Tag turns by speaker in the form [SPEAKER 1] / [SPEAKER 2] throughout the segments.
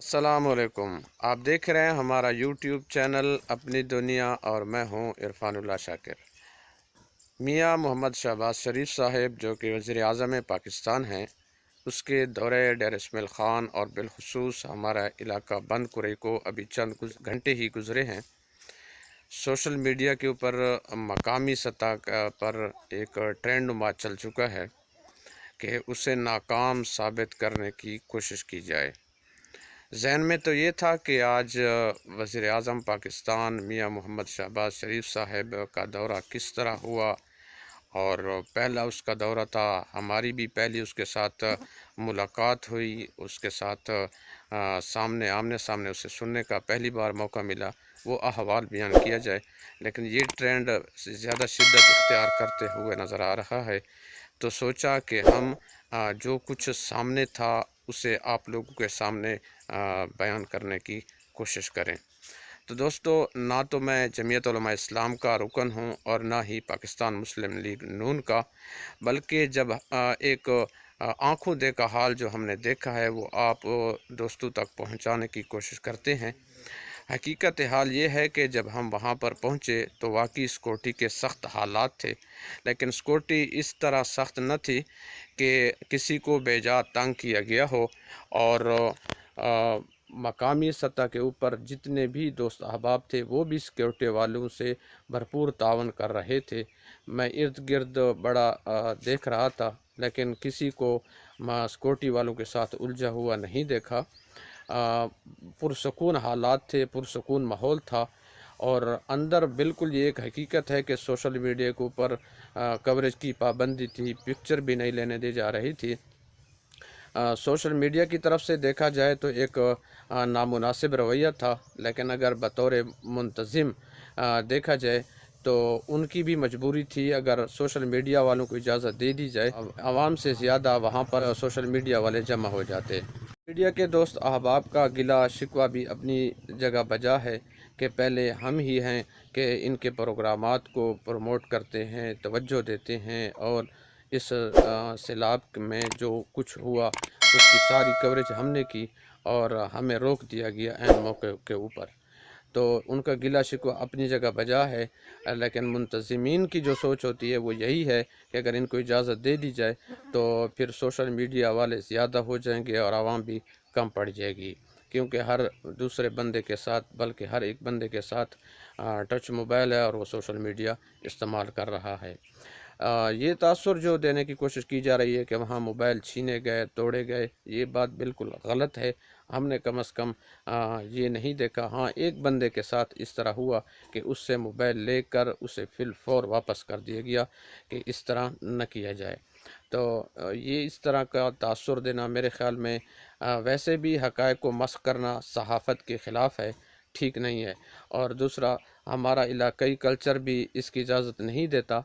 [SPEAKER 1] السلام علیکم۔ آپ دیکھ رہے ہیں ہمارا یوٹیوب چینل اپنی دنیا اور میں ہوں عرفان اللہ شاکر۔ میاں محمد شہباز شریف صاحب جو کہ وزیر اعظم پاکستان ہیں، اس کے دورے ڈیر اسماعیل خان اور بالخصوص ہمارا علاقہ بند کرے کو ابھی چند گھنٹے ہی گزرے ہیں۔ سوشل میڈیا کے اوپر مقامی سطح پر ایک ٹرینڈ نما چل چکا ہے کہ اسے ناکام ثابت کرنے کی کوشش کی جائے۔ ذہن میں تو یہ تھا کہ آج وزیر اعظم پاکستان میاں محمد شہباز شریف صاحب کا دورہ کس طرح ہوا، اور پہلا اس کا دورہ تھا، ہماری بھی پہلی اس کے ساتھ ملاقات ہوئی، اس کے ساتھ آمنے سامنے اسے سننے کا پہلی بار موقع ملا، وہ احوال بیان کیا جائے۔ لیکن یہ ٹرینڈ زیادہ شدت اختیار کرتے ہوئے نظر آ رہا ہے، تو سوچا کہ ہم جو کچھ سامنے تھا اسے آپ لوگوں کے سامنے بیان کرنے کی کوشش کریں۔ تو دوستو، نہ تو میں جمعیت علماء اسلام کا رکن ہوں اور نہ ہی پاکستان مسلم لیگ نون کا، بلکہ جب ایک آنکھوں دیکھا حال جو ہم نے دیکھا ہے وہ آپ دوستوں تک پہنچانے کی کوشش کرتے ہیں۔ حقیقت حال یہ ہے کہ جب ہم وہاں پر پہنچے تو واقعی سیکورٹی کے سخت حالات تھے، لیکن سیکورٹی اس طرح سخت نہ تھی کہ کسی کو بے جا تنگ کیا گیا ہو، اور مقامی سطح کے اوپر جتنے بھی دوست احباب تھے وہ بھی سیکورٹی والوں سے بھرپور تعاون کر رہے تھے۔ میں ارد گرد بڑا دیکھ رہا تھا، لیکن کسی کو سیکورٹی والوں کے ساتھ الجھا ہوا نہیں دیکھا۔ پرسکون حالات تھے، پرسکون ماحول تھا، اور اندر بالکل یہ ایک حقیقت ہے کہ سوشل میڈیا کے اوپر کوریج کی پابندی تھی، پکچر بھی نہیں لینے دی جا رہی تھی۔ سوشل میڈیا کی طرف سے دیکھا جائے تو ایک نامناسب رویہ تھا، لیکن اگر بطور منتظم دیکھا جائے تو ان کی بھی مجبوری تھی۔ اگر سوشل میڈیا والوں کو اجازت دے دی جائے، عوام سے زیادہ وہاں پر سوشل میڈیا والے جمع ہو جاتے۔ میڈیا کے دوست احباب کا گلہ شکوہ بھی اپنی جگہ بجا ہے کہ پہلے ہم ہی ہیں کہ ان کے پروگرامات کو پروموٹ کرتے ہیں، توجہ دیتے ہیں، اور اس سیلاب میں جو کچھ ہوا اس کی ساری کوریج ہم نے کی اور ہمیں روک دیا گیا عین موقع کے اوپر۔ تو ان کا گلہ شکوہ اپنی جگہ بجا ہے، لیکن منتظمین کی جو سوچ ہوتی ہے وہ یہی ہے کہ اگر ان کو اجازت دے دی جائے تو پھر سوشل میڈیا والے زیادہ ہو جائیں گے اور عوام بھی کم پڑ جائے گی، کیونکہ ہر دوسرے بندے کے ساتھ، بلکہ ہر ایک بندے کے ساتھ ٹچ موبائل ہے اور وہ سوشل میڈیا استعمال کر رہا ہے۔ یہ تاثر جو دینے کی کوشش کی جا رہی ہے کہ وہاں موبائل چھینے گئے، توڑے گئے، یہ بات بالکل غلط ہے۔ ہم نے کم از کم یہ نہیں دیکھا۔ ہاں، ایک بندے کے ساتھ اس طرح ہوا کہ اس سے موبائل لے کر اسے فی الفور واپس کر دیا گیا کہ اس طرح نہ کیا جائے۔ تو یہ اس طرح کا تاثر دینا میرے خیال میں ویسے بھی حقائق کو مسخ کرنا صحافت کے خلاف ہے، ٹھیک نہیں ہے۔ اور دوسرا، ہمارا علاقائی کلچر بھی اس کی اجازت نہیں دیتا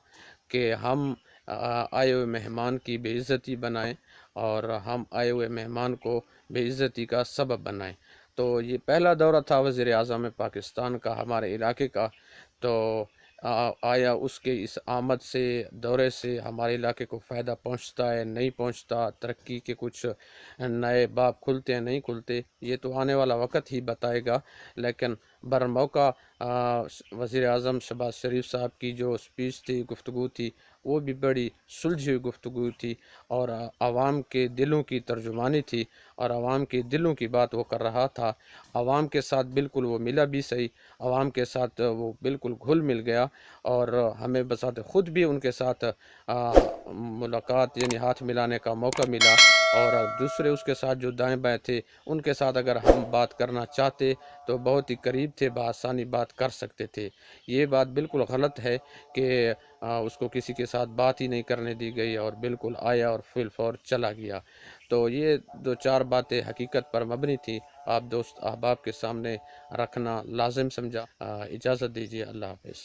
[SPEAKER 1] کہ ہم آئے ہوئے مہمان کی بے عزتی بنائیں اور ہم آئے ہوئے مہمان کو بے عزتی کا سبب بنائیں۔ تو یہ پہلا دورہ تھا وزیر اعظم پاکستان کا ہمارے علاقے کا، تو آیا اس کے اس آمد سے، دورے سے ہمارے علاقے کو فائدہ پہنچتا ہے نہیں پہنچتا، ترقی کے کچھ نئے باب کھلتے ہیں نہیں کھلتے، یہ تو آنے والا وقت ہی بتائے گا۔ لیکن برموقع وزیر اعظم شہباز شریف صاحب کی جو سپیچ تھی، گفتگو تھی، وہ بھی بڑی سلجھی ہوئی گفتگو تھی اور عوام کے دلوں کی ترجمانی تھی، اور عوام کے دلوں کی بات وہ کر رہا تھا۔ عوام کے ساتھ بالکل وہ ملا بھی صحیح، عوام کے ساتھ وہ بالکل گھل مل گیا، اور ہمیں بذات خود بھی ان کے ساتھ ملاقات یعنی ہاتھ ملانے کا موقع ملا، اور دوسرے اس کے ساتھ جو دائیں بائیں تھے ان کے ساتھ اگر ہم بات کرنا چاہتے تو بہت ہی قریب تھے، بآسانی بات کر سکتے تھے۔ یہ بات بالکل غلط ہے کہ اس کو کسی کے ساتھ بات ہی نہیں کرنے دی گئی اور بالکل آیا اور فی الفور چلا گیا۔ تو یہ دو چار باتیں حقیقت پر مبنی تھی، آپ دوست احباب کے سامنے رکھنا لازم سمجھا۔ اجازت دیجیے، اللہ حافظ۔